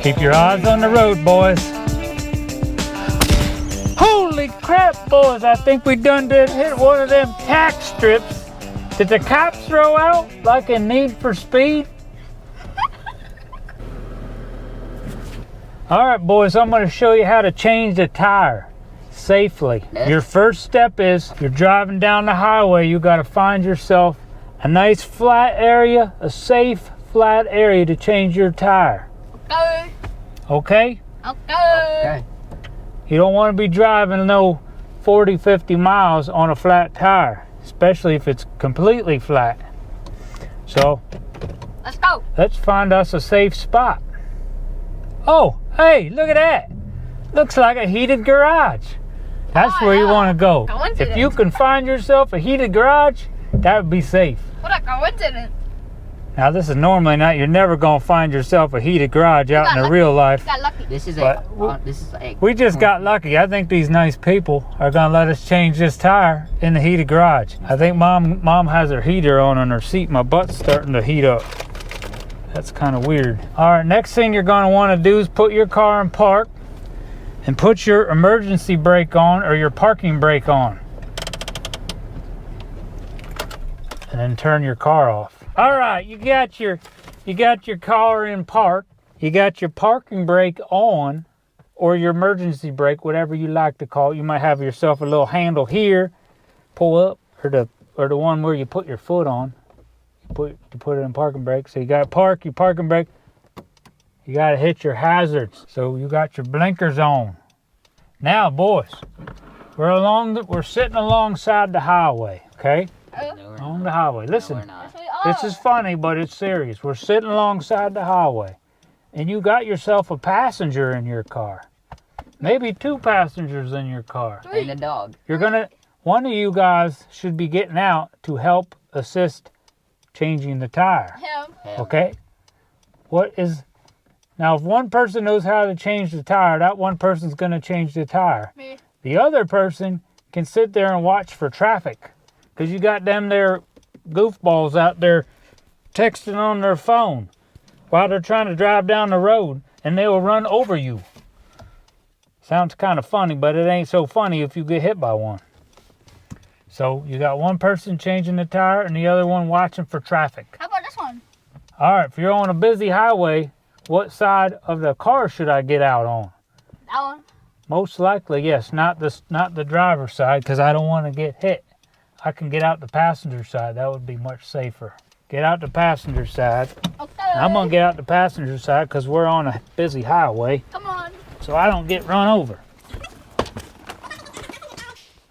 Keep your eyes on the road, boys. Holy crap, boys. I think we done did hit one of them tack strips that the cops throw out like in Need for Speed. All right, boys, I'm going to show you how to change the tire safely. Your first step is you're driving down the highway. You got to find yourself a nice flat area, a safe flat area to change your tire. Okay. Okay? Okay. You don't want to be driving no 40, 50 miles on a flat tire, especially if it's completely flat. So, Let's go. let's find us a safe spot. Oh, hey, look at that. Looks like a heated garage. That's where you want to go. If you can find yourself a heated garage, that would be safe. What a coincidence. Now, this is normally not, you're never going to find yourself a heated garage out in the real life. Got lucky. This is a We just got lucky. I think these nice people are going to let us change this tire in the heated garage. I think mom has her heater on her seat. My butt's starting to heat up. That's kind of weird. All right, next thing you're going to want to do is put your car in park and put your emergency brake on or your parking brake on. And then turn your car off. All right, you got your car in park. You got your parking brake on or your emergency brake, whatever you like to call it. You might have yourself a little handle here, pull up, or the one where you put your foot on. To put it in parking brake. So you got park, your parking brake. You got to hit your hazards. So you got your blinkers on. Now, boys, we're sitting alongside the highway, okay? No, On the highway. Listen, we're not. this is funny, but it's serious. We're sitting alongside the highway, and you got yourself a passenger in your car. Maybe 2 passengers in your car. And a dog. One of you guys should be getting out to help assist changing the tire. Him. Okay? Now, if one person knows how to change the tire, that one person's going to change the tire. Me. The other person can sit there and watch for traffic. Because you got them there goofballs out there texting on their phone while they're trying to drive down the road, and they will run over you. Sounds kind of funny, but it ain't so funny if you get hit by one. So you got one person changing the tire and the other one watching for traffic. How about this one? All right, if you're on a busy highway, what side of the car should I get out on? That one. Most likely, yes, not the driver's side, because I don't want to get hit. I can get out the passenger side. That would be much safer. Get out the passenger side. Okay. I'm going to get out the passenger side because we're on a busy highway, Come on. so I don't get run over.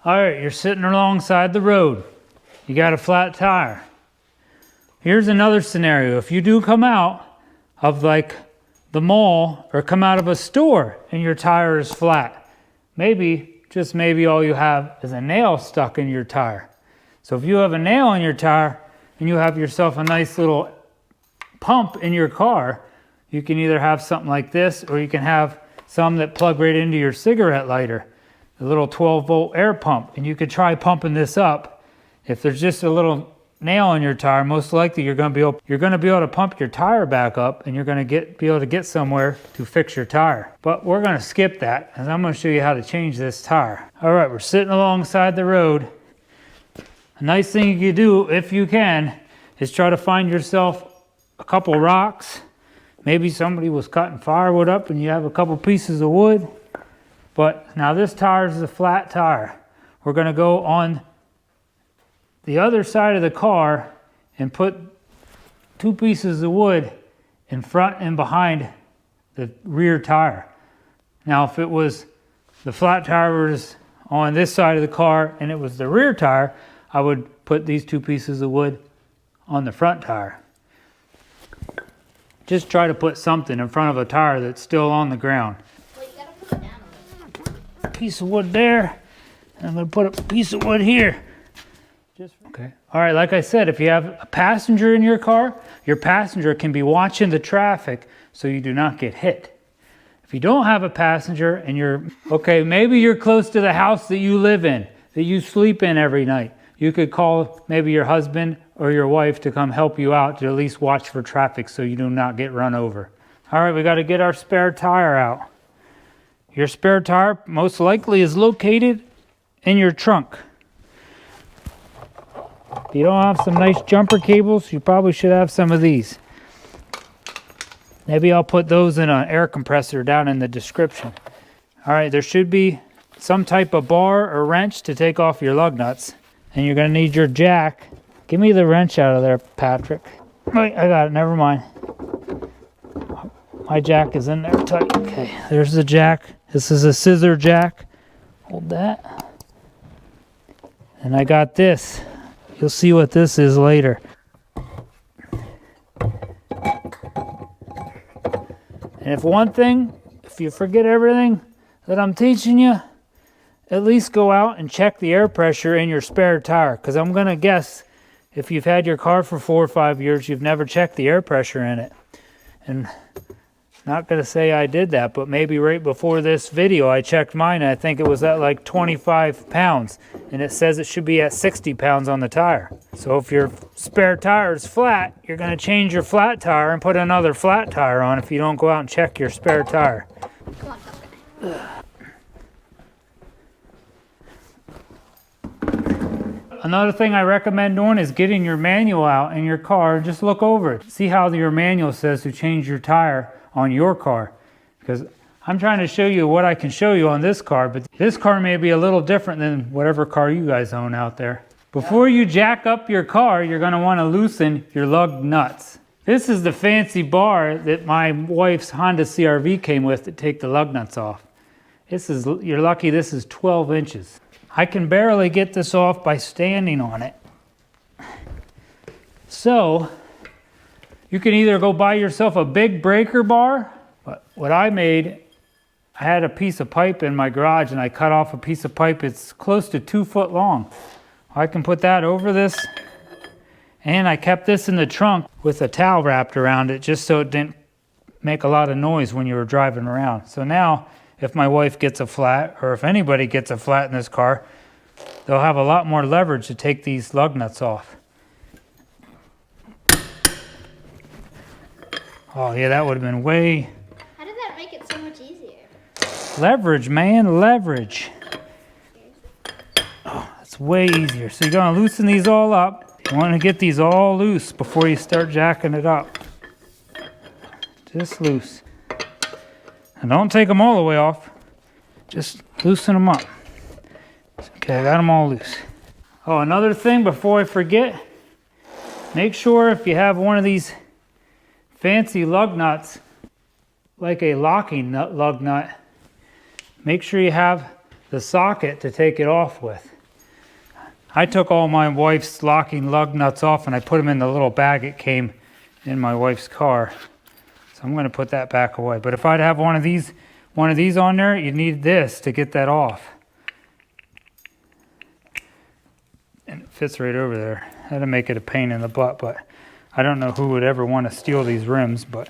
All right, you're sitting alongside the road. You got a flat tire. Here's another scenario. If you do come out of like the mall or come out of a store and your tire is flat, just maybe all you have is a nail stuck in your tire. So if you have a nail in your tire and you have yourself a nice little pump in your car, you can either have something like this or you can have some that plug right into your cigarette lighter, a little 12-volt air pump, and you could try pumping this up. If there's just a little nail in your tire, most likely you're going to be able to pump your tire back up, and you're going to be able to get somewhere to fix your tire. But we're going to skip that, and I'm going to show you how to change this tire. All right, we're sitting alongside the road. A nice thing you can do, if you can, is try to find yourself a couple rocks. Maybe somebody was cutting firewood up and you have a couple pieces of wood. But now this tire is a flat tire. We're going to go on the other side of the car and put 2 pieces of wood in front and behind the rear tire. Now, if it was the flat tire was on this side of the car and it was the rear tire, I would put these 2 pieces of wood on the front tire. Just try to put something in front of a tire that's still on the ground. Wait, you gotta put it down. A piece of wood there, and I'm going to put a piece of wood here. Okay. All right, like I said, if you have a passenger in your car, your passenger can be watching the traffic so you do not get hit. If you don't have a passenger and maybe you're close to the house that you live in, that you sleep in every night. You could call maybe your husband or your wife to come help you out to at least watch for traffic so you do not get run over. All right, we got to get our spare tire out. Your spare tire most likely is located in your trunk. If you don't have some nice jumper cables, you probably should have some of these. Maybe I'll put those in an air compressor down in the description. All right, there should be some type of bar or wrench to take off your lug nuts. And you're gonna need your jack. Give me the wrench out of there, Patrick. Wait, I got it, never mind. My jack is in there tight. Okay, there's the jack. This is a scissor jack. Hold that. And I got this. You'll see what this is later. And if you forget everything that I'm teaching you, at least go out and check the air pressure in your spare tire. Because I'm going to guess if you've had your car for 4 or 5 years, you've never checked the air pressure in it. And not going to say I did that, but maybe right before this video I checked mine and I think it was at like 25 pounds. And it says it should be at 60 pounds on the tire. So if your spare tire is flat, you're going to change your flat tire and put another flat tire on if you don't go out and check your spare tire. Come on, tough guy. Another thing I recommend doing is getting your manual out in your car and just look over it. See how your manual says to change your tire on your car. Because I'm trying to show you what I can show you on this car, but this car may be a little different than whatever car you guys own out there. Before you jack up your car, you're going to want to loosen your lug nuts. This is the fancy bar that my wife's Honda CR-V came with to take the lug nuts off. You're lucky this is 12 inches. I can barely get this off by standing on it. So, you can either go buy yourself a big breaker bar, but what I made, I had a piece of pipe in my garage and I cut off a piece of pipe. It's close to 2 foot long. I can put that over this, and I kept this in the trunk with a towel wrapped around it just so it didn't make a lot of noise when you were driving around. So now, if my wife gets a flat, or if anybody gets a flat in this car, they'll have a lot more leverage to take these lug nuts off. Oh yeah, that would have been way... How did that make it so much easier? Leverage, man, leverage. Oh, that's way easier. So you're gonna loosen these all up. You wanna get these all loose before you start jacking it up. Just loose. And don't take them all the way off. Just loosen them up. Okay, I got them all loose. Oh, another thing before I forget, make sure if you have one of these fancy lug nuts, like a locking lug nut, make sure you have the socket to take it off with. I took all my wife's locking lug nuts off and I put them in the little bag it came in my wife's car. I'm going to put that back away. But if I'd have one of these on there, you need this to get that off. And it fits right over there. That'll make it a pain in the butt, but I don't know who would ever want to steal these rims, but...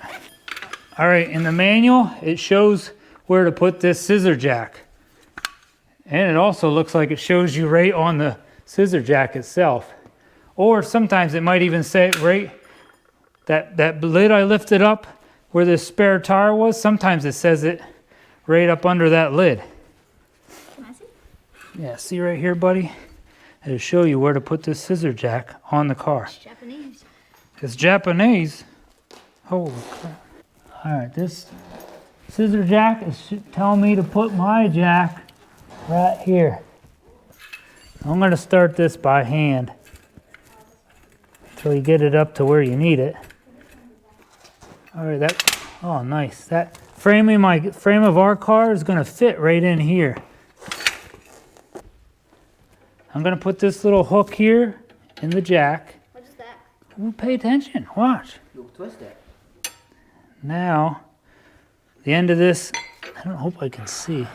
All right, in the manual, it shows where to put this scissor jack. And it also looks like it shows you right on the scissor jack itself. Or sometimes it might even say right, that lid I lifted up, where this spare tire was, sometimes it says it right up under that lid. Can I see? Yeah, see right here, buddy? It'll show you where to put this scissor jack on the car. It's Japanese. It's Japanese. Holy crap. Alright, this scissor jack is telling me to put my jack right here. I'm going to start this by hand until you get it up to where you need it. All right, oh nice. That frame of our car is gonna fit right in here. I'm gonna put this little hook here in the jack. What is that? Ooh, pay attention, watch. You twist it. Now, the end of this, I don't hope I can see.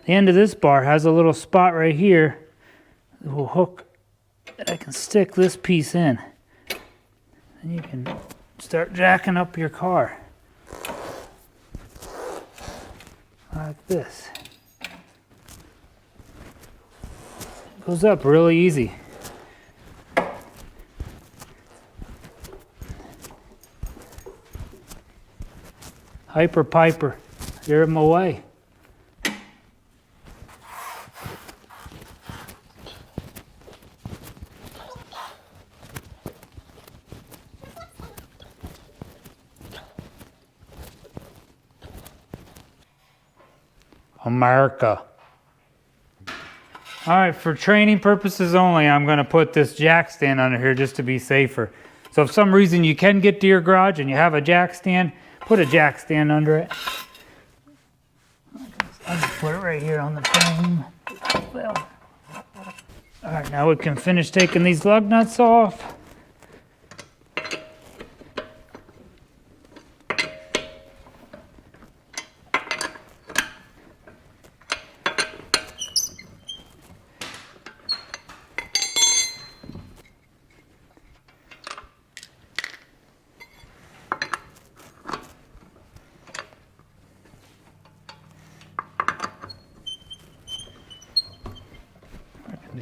The end of this bar has a little spot right here, a little hook that I can stick this piece in. And you can start jacking up your car like this. It goes up really easy. Hyper Piper. You're in my way. America. All right, for training purposes only, I'm going to put this jack stand under here just to be safer. So if some reason you can get to your garage and you have a jack stand, put a jack stand under it. I'll just put it right here on the frame. Well, all right, now we can finish taking these lug nuts off.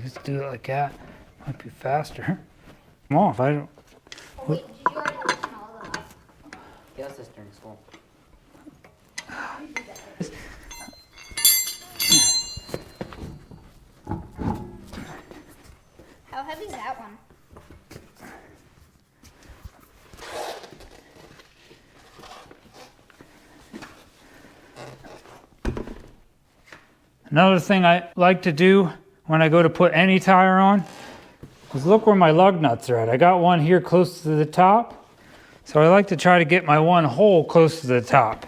Just do it like that. Might be faster. Come on, if I don't. Oh, wait, did you already listen to all of them? Your sister in school. How heavy is that one? Another thing I like to do when I go to put any tire on is look where my lug nuts are at. I got one here close to the top, so I like to try to get my one hole close to the top,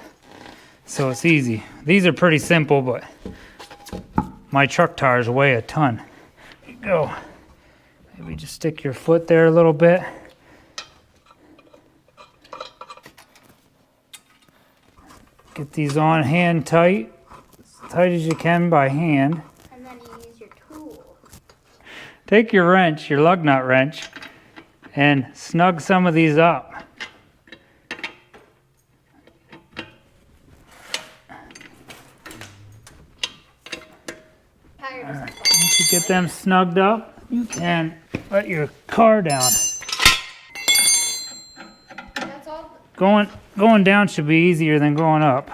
so it's easy. These are pretty simple, but my truck tires weigh a ton. There you go. Maybe just stick your foot there a little bit. Get these on hand tight, as tight as you can by hand. And then you use your tool. Take your wrench, your lug nut wrench, and snug some of these up. Tire doesn't fall. Once you get them snugged up, you can let your car down. That's all. Going down should be easier than going up.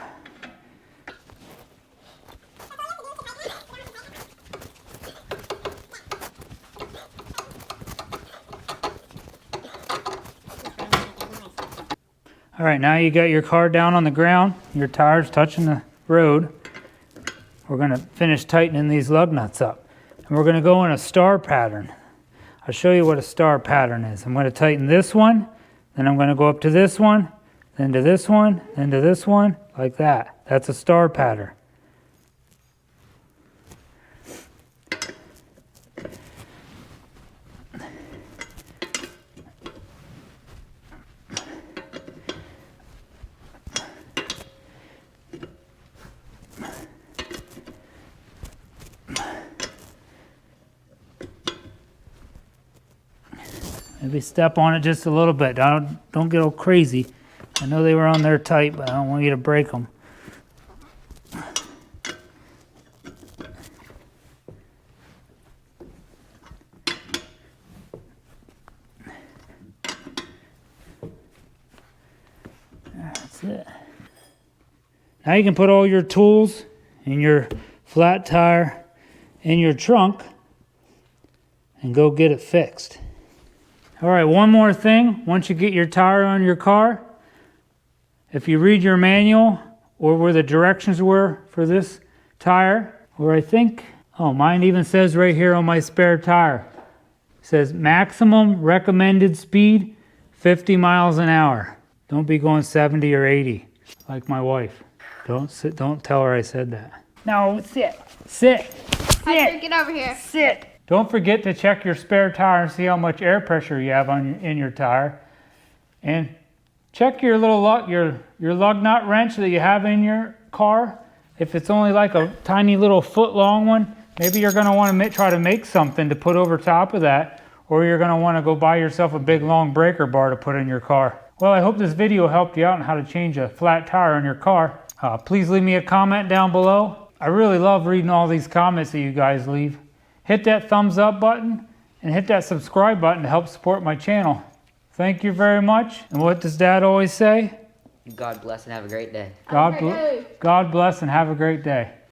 All right, now you got your car down on the ground, your tires touching the road. We're gonna finish tightening these lug nuts up. And we're gonna go in a star pattern. I'll show you what a star pattern is. I'm gonna tighten this one, then I'm gonna go up to this one, then to this one, then to this one, like that. That's a star pattern. Maybe step on it just a little bit. Don't get all crazy. I know they were on there tight, but I don't want you to break them. That's it. Now you can put all your tools and your flat tire in your trunk and go get it fixed. All right, one more thing. Once you get your tire on your car, if you read your manual or where the directions were for this tire, or I think, oh, mine even says right here on my spare tire, it says maximum recommended speed, 50 miles an hour. Don't be going 70 or 80 like my wife. Don't tell her I said that. No, sit. Piper, get over here. Sit. Don't forget to check your spare tire and see how much air pressure you have in your tire. And check your little your lug nut wrench that you have in your car. If it's only like a tiny little foot long one, maybe you're going to want to try to make something to put over top of that, or you're going to want to go buy yourself a big long breaker bar to put in your car. Well, I hope this video helped you out on how to change a flat tire on your car. Please leave me a comment down below. I really love reading all these comments that you guys leave. Hit that thumbs up button and hit that subscribe button to help support my channel. Thank you very much. And what does Dad always say? God bless and have a great day. God bless and have a great day.